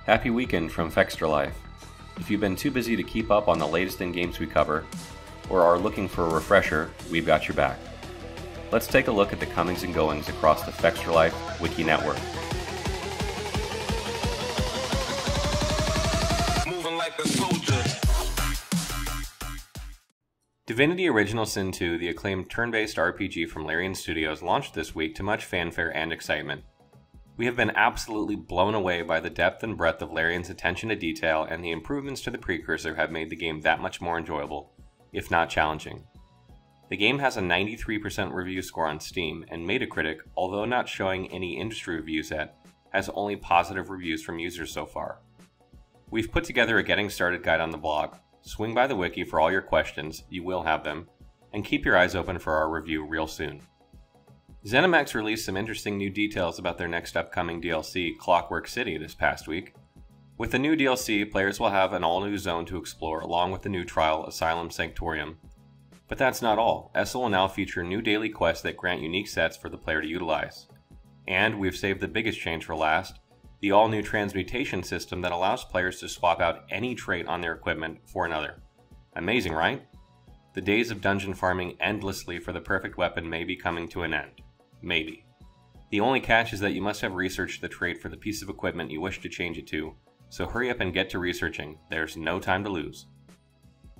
Happy weekend from Fextralife. If you've been too busy to keep up on the latest in games we cover, or are looking for a refresher, we've got your back. Let's take a look at the comings and goings across the Fextralife Wiki Network. Moving like a soldier. Divinity Original Sin 2, the acclaimed turn-based RPG from Larian Studios, launched this week to much fanfare and excitement. We have been absolutely blown away by the depth and breadth of Larian's attention to detail, and the improvements to the precursor have made the game that much more enjoyable, if not challenging. The game has a 93% review score on Steam, and Metacritic, although not showing any industry reviews yet, has only positive reviews from users so far. We've put together a getting started guide on the blog. Swing by the wiki for all your questions, you will have them, and keep your eyes open for our review real soon. ZeniMax released some interesting new details about their next upcoming DLC, Clockwork City, this past week. With the new DLC, players will have an all-new zone to explore along with the new trial, Asylum Sanctorium. But that's not all. Accel will now feature new daily quests that grant unique sets for the player to utilize. And we've saved the biggest change for last, the all-new transmutation system that allows players to swap out any trait on their equipment for another. Amazing, right? The days of dungeon farming endlessly for the perfect weapon may be coming to an end. Maybe. The only catch is that you must have researched the trait for the piece of equipment you wish to change it to, so hurry up and get to researching. There's no time to lose.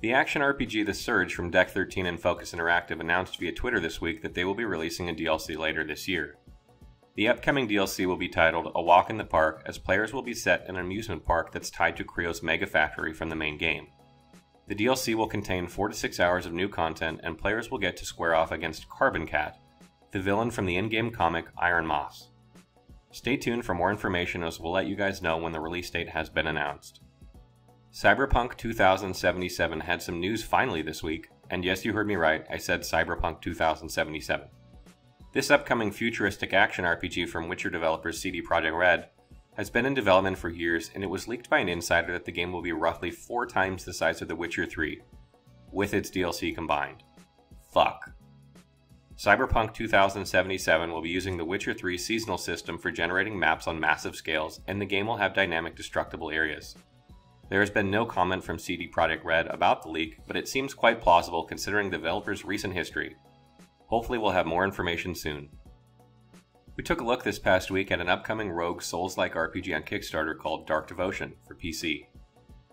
The action RPG The Surge from Deck 13 and Focus Interactive announced via Twitter this week that they will be releasing a DLC later this year. The upcoming DLC will be titled A Walk in the Park, as players will be set in an amusement park that's tied to Creo's Mega Factory from the main game. The DLC will contain 4 to 6 hours of new content, and players will get to square off against Carbon Cat, the villain from the in-game comic Iron Moss. Stay tuned for more information, as we'll let you guys know when the release date has been announced. Cyberpunk 2077 had some news finally this week, and yes, you heard me right, I said Cyberpunk 2077. This upcoming futuristic action RPG from Witcher developers CD Projekt Red has been in development for years, and it was leaked by an insider that the game will be roughly 4 times the size of The Witcher 3, with its DLC combined. Fuck. Cyberpunk 2077 will be using the Witcher 3 seasonal system for generating maps on massive scales, and the game will have dynamic destructible areas. There has been no comment from CD Projekt Red about the leak, but it seems quite plausible considering the developer's recent history. Hopefully we'll have more information soon. We took a look this past week at an upcoming rogue Souls-like RPG on Kickstarter called Dark Devotion for PC.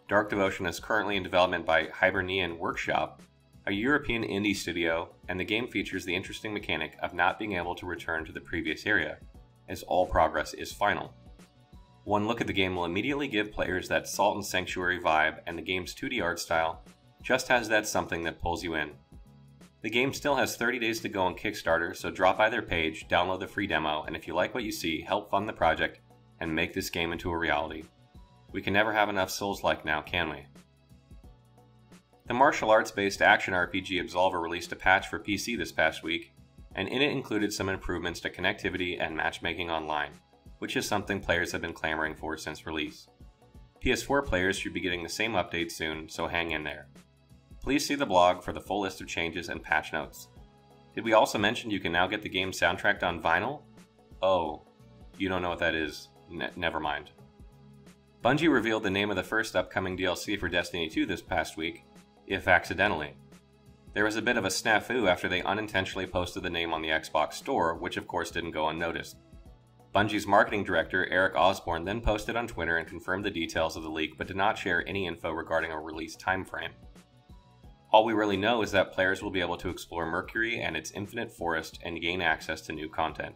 Dark Devotion is currently in development by Hibernian Workshop, a European indie studio, and the game features the interesting mechanic of not being able to return to the previous area, as all progress is final. One look at the game will immediately give players that Salt and Sanctuary vibe, and the game's 2D art style just has that something that pulls you in. The game still has 30 days to go on Kickstarter, so drop by their page, download the free demo, and if you like what you see, help fund the project and make this game into a reality. We can never have enough Souls-like now, can we? The martial arts-based action RPG Absolver released a patch for PC this past week, and in it included some improvements to connectivity and matchmaking online, which is something players have been clamoring for since release. PS4 players should be getting the same update soon, so hang in there. Please see the blog for the full list of changes and patch notes. Did we also mention you can now get the game soundtracked on vinyl? Oh, you don't know what that is. Never mind. Bungie revealed the name of the first upcoming DLC for Destiny 2 this past week, if accidentally. There was a bit of a snafu after they unintentionally posted the name on the Xbox Store, which of course didn't go unnoticed. Bungie's marketing director, Eric Osborne, then posted on Twitter and confirmed the details of the leak, but did not share any info regarding a release timeframe. All we really know is that players will be able to explore Mercury and its infinite forest and gain access to new content.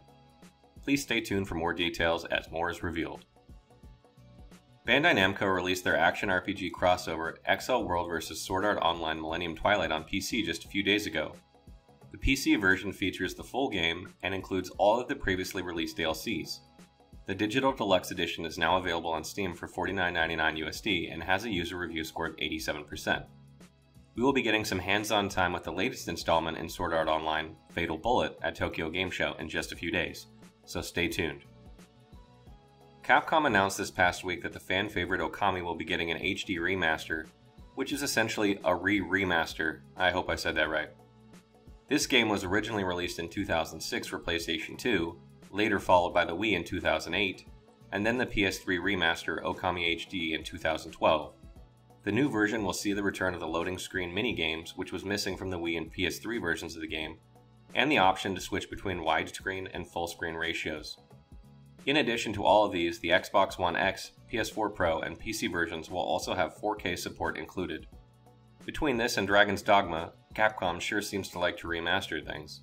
Please stay tuned for more details as more is revealed. Bandai Namco released their action RPG crossover Accel World vs. Sword Art Online Millennium Twilight on PC just a few days ago. The PC version features the full game and includes all of the previously released DLCs. The digital deluxe edition is now available on Steam for $49.99 USD and has a user review score of 87%. We will be getting some hands-on time with the latest installment in Sword Art Online, Fatal Bullet, at Tokyo Game Show in just a few days, so stay tuned. Capcom announced this past week that the fan-favorite Okami will be getting an HD remaster, which is essentially a remaster. I hope I said that right. This game was originally released in 2006 for PlayStation 2, later followed by the Wii in 2008, and then the PS3 remaster Okami HD in 2012. The new version will see the return of the loading screen minigames, which was missing from the Wii and PS3 versions of the game, and the option to switch between widescreen and full screen ratios. In addition to all of these, the Xbox One X, PS4 Pro, and PC versions will also have 4K support included. Between this and Dragon's Dogma, Capcom sure seems to like to remaster things.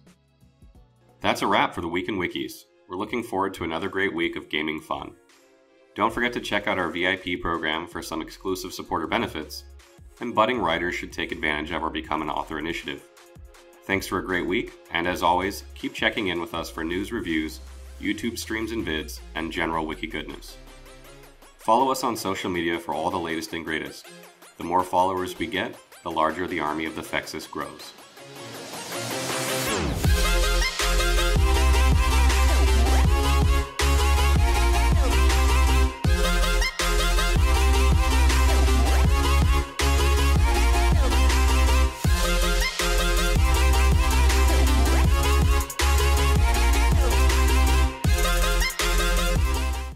That's a wrap for the Week in Wikis. We're looking forward to another great week of gaming fun. Don't forget to check out our VIP program for some exclusive supporter benefits, and budding writers should take advantage of our Become an Author initiative. Thanks for a great week, and as always, keep checking in with us for news, reviews, YouTube streams and vids, and general wiki goodness. Follow us on social media for all the latest and greatest. The more followers we get, the larger the army of the Fexus grows.